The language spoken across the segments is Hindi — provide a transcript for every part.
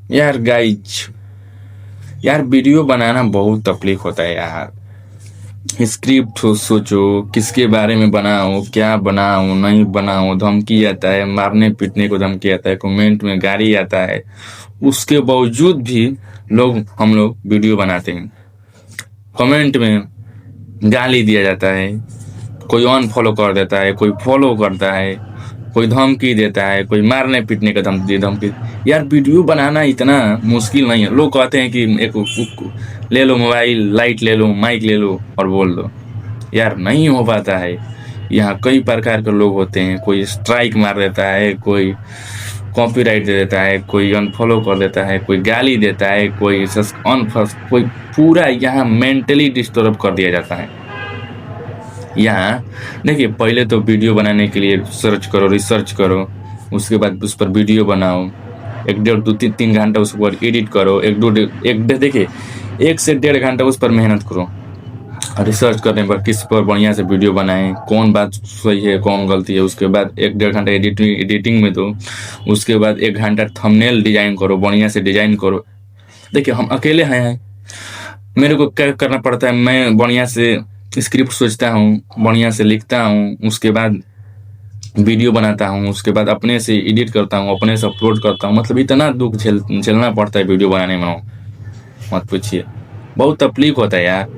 यार गाइज, यार वीडियो बनाना बहुत तकलीफ होता है यार। स्क्रिप्ट सोचो, किसके बारे में बनाओ, क्या बनाओ नहीं बनाओ, धमकी आता है, मारने पीटने को धमकी आता है, कमेंट में गाली आता है। उसके बावजूद भी हम लोग वीडियो बनाते हैं। कमेंट में गाली दिया जाता है, कोई अनफॉलो कर देता है, कोई फॉलो करता है, कोई धमकी देता है, कोई मारने पीटने का धमकी। यार वीडियो बनाना इतना मुश्किल नहीं है। लोग कहते हैं कि ले लो मोबाइल, लाइट ले लो, माइक ले लो और बोल दो। यार नहीं हो पाता है। यहाँ कई प्रकार के लोग होते हैं, कोई स्ट्राइक मार देता है, कोई कॉपीराइट दे देता है, कोई अनफॉलो कर देता है, कोई गाली देता है, कोई पूरा यहाँ मेंटली डिस्टर्ब कर दिया जाता है। यहाँ देखिए, पहले तो वीडियो बनाने के लिए सर्च करो, रिसर्च करो, उसके बाद उस पर वीडियो बनाओ। 1 डेढ़ 2 3 घंटा उस पर एडिट करो। देखिए 1 से 1.5 घंटा उस पर मेहनत करो। रिसर्च करने पर किस पर बढ़िया से वीडियो बनाएं, कौन बात सही है कौन गलती है। उसके बाद 1 डेढ़ घंटा एडिटिंग में दो। उसके बाद 1 घंटा थंबनेल डिजाइन करो, बढ़िया से डिजाइन करो। देखिए हम अकेले हैं, मेरे को क्या करना पड़ता है, मैं बढ़िया से स्क्रिप्ट सोचता हूँ, बढ़िया से लिखता हूँ, उसके बाद वीडियो बनाता हूँ, उसके बाद अपने से एडिट करता हूँ, अपने से अपलोड करता हूँ। मतलब इतना दुख झेलना पड़ता है वीडियो बनाने में, मत पूछिए। बहुत तकलीफ होता है यार।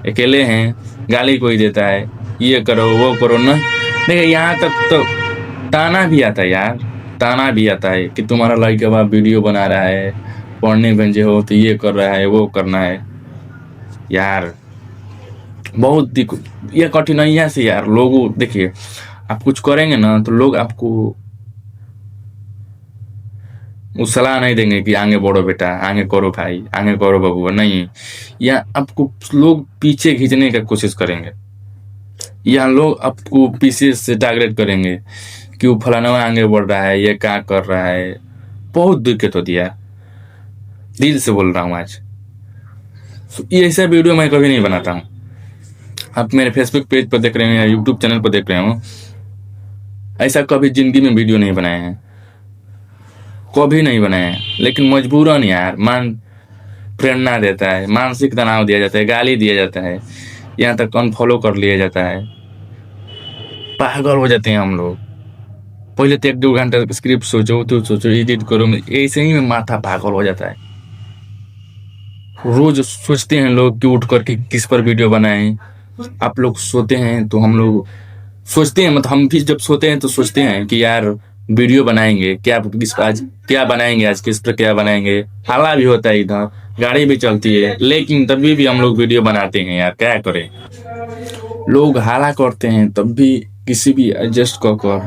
अकेले हैं, गाली कोई देता है, ये करो वो करो ना। देखिए यहाँ तक तो ताना भी आता है यार, ताना भी आता है कि तुम्हारा लड़का बाप वीडियो बना रहा है, पढ़ने भेजे हो तो ये कर रहा है वो करना है। यार बहुत ये कठिनाइयाँ से यार लोग, देखिए आप कुछ करेंगे ना तो लोग आपको वो सलाह नहीं देंगे कि आगे बढ़ो बेटा, आगे करो भाई, आगे करो बबुआ, नहीं। या आपको लोग पीछे खींचने की कोशिश करेंगे, या लोग आपको पीछे से टारगेट करेंगे कि वो फलाना आगे बढ़ रहा है, ये क्या कर रहा है। बहुत दिक्कत होती है, दिल से बोल रहा हूँ आज। ये ऐसा वीडियो मैं कभी नहीं बनाता हूँ। आप मेरे फेसबुक पेज पर देख रहे हैं या यूट्यूब चैनल पर देख रहे हो, ऐसा कभी जिंदगी में वीडियो नहीं बनाए हैं, कभी नहीं बनाए हैं। लेकिन मजबूरन यार, प्रेरणा देता है, मानसिक तनाव दिया जाता है, गाली दिया जाता है, यहाँ तक अनफॉलो कर लिया जाता है। पागल हो जाते हैं हम लोग। पहले तो 1 2 घंटा स्क्रिप्ट सोचो, एडिट करो, ऐसे ही में माथा पागल हो जाता है। रोज सोचते हैं लोग कि उठ करके किस पर वीडियो बनाएं। आप लोग सोते हैं तो हम लोग सोचते हैं, मतलब हम भी जब सोते हैं तो सोचते हैं कि यार वीडियो बनाएंगे, आज क्या बनाएंगे, आज किस पर क्या बनाएंगे। हाला भी होता है, इधर गाड़ी भी चलती है, लेकिन तभी भी हम लोग वीडियो बनाते हैं। यार क्या करें, लोग हाला करते हैं तब भी किसी भी एडजस्ट कर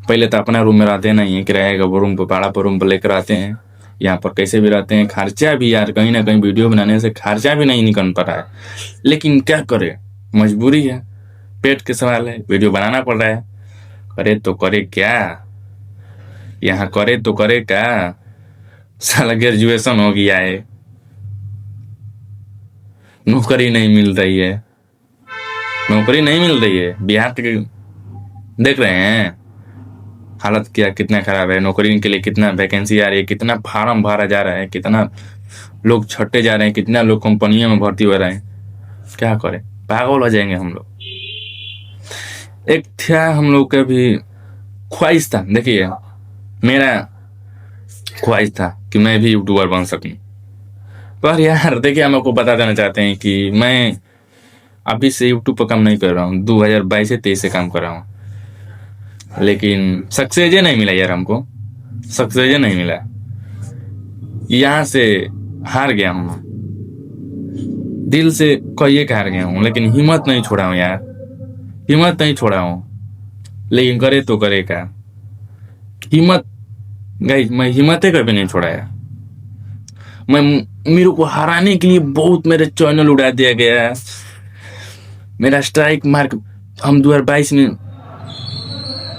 पहले तो अपना रूम में रहते नहीं है, किराए का रूम पर, भाड़ा पर रूम पर लेकर आते हैं। यहाँ पर कैसे भी रहते हैं, खर्चा भी यार कहीं ना कहीं वीडियो बनाने से खर्चा भी नहीं निकल पा रहा है। लेकिन क्या करे, मजबूरी है, पेट के सवाल है, वीडियो बनाना पड़ रहा है। करे तो करे क्या, यहाँ करे तो करे क्या। साला ग्रेजुएशन हो गया है, नौकरी नहीं मिल रही है, नौकरी नहीं मिल रही है। बिहार के देख रहे हैं हालत क्या कितना खराब है। नौकरी के लिए कितना वैकेंसी आ रही है, कितना फार्म भरा जा रहा है, कितना लोग छट्टे जा रहे हैं, कितना लोग कंपनियों में भर्ती हो रहे हैं। क्या करें, पागल हो जाएंगे हम लोग। एक था हम लोग का भी ख्वाहिश था, देखिए मेरा ख्वाहिश था कि मैं भी यूट्यूबर बन सकूं। पर यार देखिए, हम आपको बता देना चाहते हैं कि मैं अभी से यूट्यूब पर काम नहीं कर रहा हूँ, 2022 से 23 से काम कर रहा हूँ। लेकिन सक्सेस नहीं मिला यार, हमको सक्सेस नहीं मिला। यहाँ से हार गया हूँ, दिल से कहिए हार गया हूँ, लेकिन हिम्मत नहीं छोड़ा हूँ यार, हिम्मत नहीं छोड़ा हूँ। लेकिन करे तो करे क्या, हिम्मत गाइस, मैं हिम्मतें कभी नहीं छोड़ा यार। मेरे को हराने के लिए बहुत मेरे चैनल उड़ा दिया गया है। मेरा स्ट्राइक मार्क, हम 2022 में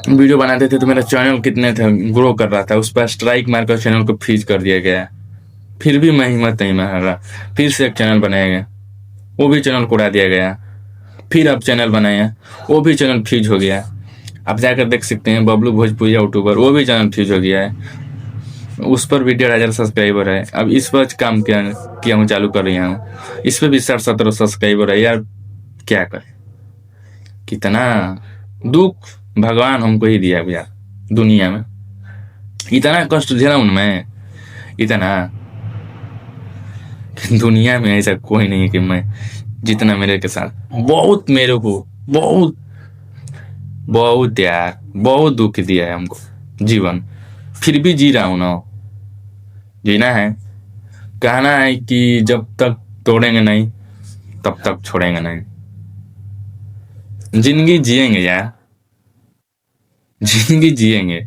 वीडियो बनाते थे तो मेरा चैनल कितने थे, ग्रो कर रहा था, उस पर स्ट्राइक मार कर चैनल को फ्रीज कर दिया गया। फिर भी मैं हिम्मत नहीं मारा, फिर से एक चैनल बनाया गया, वो भी चैनल को उड़ा दिया गया। फिर अब चैनल बनाया, वो भी चैनल फ्रीज हो गया। आप जाकर देख सकते हैं, बबलू भोजपुरिया यूट्यूबर, वो भी चैनल फ्रीज हो गया है। उस पर भी 1,500 सब्सक्राइबर है। अब इस पर काम किया हूँ, चालू कर रहा हूँ, इस पर भी 60-70 सब्सक्राइबर है यार। क्या करें, कितना दुख भगवान हमको ही दिया भैया दुनिया में। इतना कष्ट झेला हूं मैं, इतना दुनिया में ऐसा कोई नहीं है कि मैं जितना मेरे के साथ, बहुत मेरे को बहुत बहुत यार बहुत दुख दिया है हमको जीवन, फिर भी जी रहा हूं ना। जीना है, कहना है कि जब तक तोड़ेंगे नहीं तब तक छोड़ेंगे नहीं। जिंदगी जिएंगे यार, जिंदगी जिएंगे,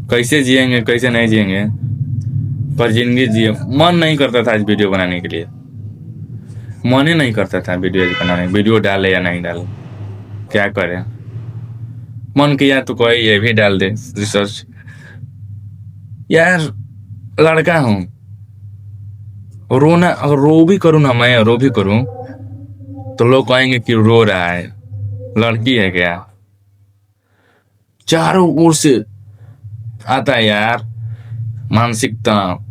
कैसे जिएंगे कैसे नहीं जिएंगे, पर जिंदगी जिए। मन नहीं करता था आज वीडियो बनाने के लिए, मन ही नहीं करता था वीडियो बनाने, वीडियो डाले या नहीं डाले, क्या करे। मन किया तो कोई ये भी डाल दे रिसर्च। यार लड़का हूं, रोना अगर रो भी करूं ना, मैं रो भी करूं तो लोग कहेंगे कि रो रहा है, लड़की है क्या। चारों ओर से आता है यार मानसिक तनाव,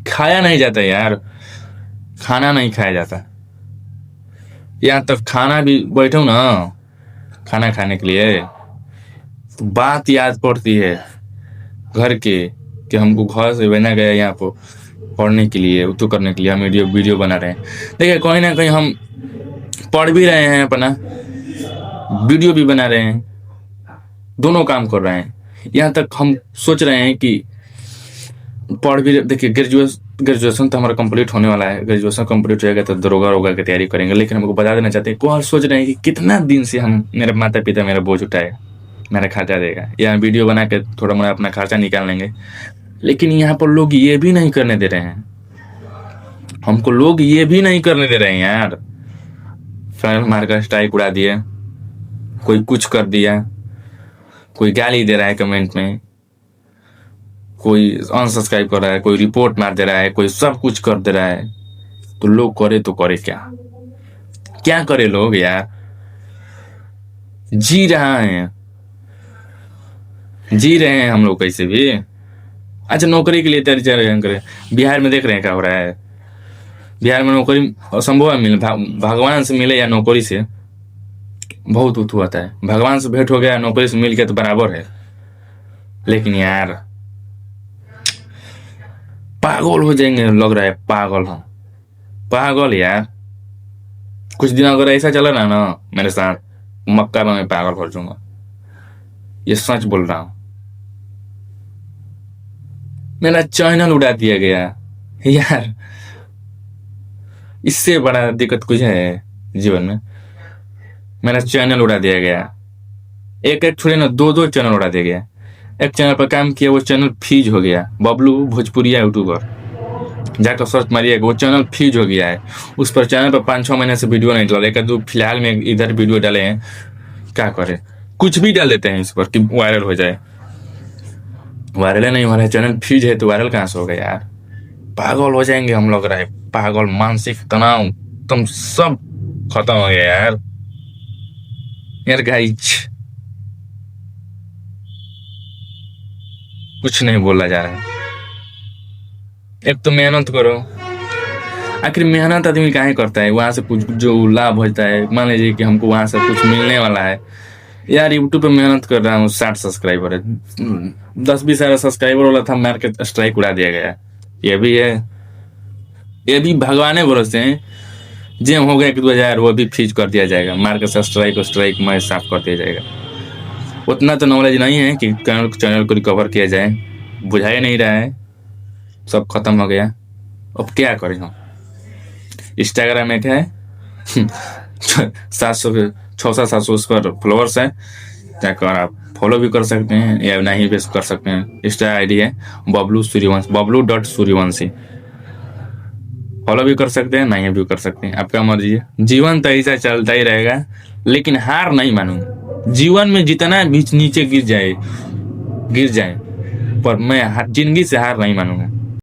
खाया नहीं जाता यार, खाना नहीं खाया जाता। यहाँ तक खाना भी बैठो ना खाना खाने के लिए तो बात याद पड़ती है घर के, कि हमको घर से बना गया यहाँ पर पढ़ने के लिए, तो करने के लिए हम वीडियो बना रहे हैं। देखिए कहीं ना कहीं हम पढ़ भी रहे हैं अपना, वीडियो भी बना रहे हैं, दोनों काम कर रहे हैं। यहाँ तक हम सोच रहे हैं कि पढ़ भी, देखिए ग्रेजुएशन तो हमारा कंप्लीट होने वाला है, ग्रेजुएशन कंप्लीट हो जाएगा तो दरोगा की तैयारी करेंगे। लेकिन हमको बता देना चाहते हैं, को सोच रहे हैं कि कितना दिन से हम, मेरे माता पिता मेरा बोझ उठाए, मेरा खर्चा देगा, या वीडियो बना के थोड़ा मोड़ा अपना खर्चा निकाल लेंगे। लेकिन यहाँ पर लोग ये भी नहीं करने दे रहे हैं हमको, लोग ये भी नहीं करने दे रहे हैं यार। फ्रेंड मार का स्ट्राइक उड़ा दिया, कोई कुछ कर दिया, कोई गाली दे रहा है कमेंट में, कोई अनसब्सक्राइब कर रहा है, कोई रिपोर्ट मार दे रहा है, कोई सब कुछ कर दे रहा है। तो लोग करे तो करे क्या, क्या करे लोग यार। जी रहे हैं हम लोग कैसे भी। अच्छा नौकरी के लिए तैयारी करें, बिहार में देख रहे हैं क्या हो रहा है। बिहार में नौकरी असंभव है मिले, भगवान से मिले या नौकरी से, बहुत उठू आता है। भगवान से भेंट हो गया, नौकरी से मिल गया तो बराबर है। लेकिन यार पागल हो जाएंगे, लग रहा है पागल हम, पागल यार। कुछ दिन अगर ऐसा चला ना मेरे साथ, मक्का में मैं पागल हो जाऊंगा, ये सच बोल रहा हूं। मेरा चैनल उड़ा दिया गया यार, इससे बड़ा दिक्कत कुछ है जीवन में। मेरा चैनल उड़ा दिया गया, एक छोड़े ना, दो चैनल उड़ा दिया गया। एक चैनल पर काम किया, वो चैनल फ्रीज हो गया, बबलू भोजपुरिया यूट्यूबर, जाकर सर्च मारिएगा, वो चैनल फ्रीज हो गया है। उस पर चैनल पर 5-6 महीने से वीडियो नहीं डाला, एक दो फिलहाल में इधर वीडियो डाले हैं। क्या करे, कुछ भी डाल देते हैं इस पर कि वायरल हो जाए, वायरल नहीं हो रहा है, चैनल फ्रीज है तो वायरल कहां से होगा यार। पागल हो जाएंगे हम, लग रहा है पागल, मानसिक तनाव तुम सब खत्म हो गया यार। यार गाइज कुछ नहीं बोला जा रहा है। एक तो मेहनत करो, आखिर मेहनत आदमी काहे करता है, वहां से कुछ जो लाभ होता है, मान लीजिए कि हमको वहां से कुछ मिलने वाला है। यार यूट्यूब पे मेहनत कर रहा हूँ, 60 सब्सक्राइबर है, 10-20 हजार सब्सक्राइबर वाला था, मार के स्ट्राइक उड़ा दिया गया। ये भी है, ये भी भगवान भरोसे हैं, जेम हो गया 1-2 हजार, वो भी फ्रीज कर दिया जाएगा, मार के स्ट्राइक मैं साफ कर दिया जाएगा। उतना तो नॉलेज नहीं है कि चैनल को रिकवर किया जाए, बुझा ही नहीं रहा है, सब खत्म हो गया। अब क्या करें हम। इंस्टाग्राम में क्या है 600-700 उस पर फॉलोअर्स है, जाकर आप फॉलो भी कर सकते हैं या नहीं भी कर सकते हैं। इंस्टा आईडी है बबलू.सूर्यवंशी, फॉलो भी कर सकते हैं, नहीं भी कर सकते हैं, आपका मर्जी है। जीवन तो ऐसा चलता ही रहेगा, लेकिन हार नहीं मानूंगा। जीवन में जितना भी नीचे गिर जाए, पर मैं जिंदगी से हार नहीं मानूंगा।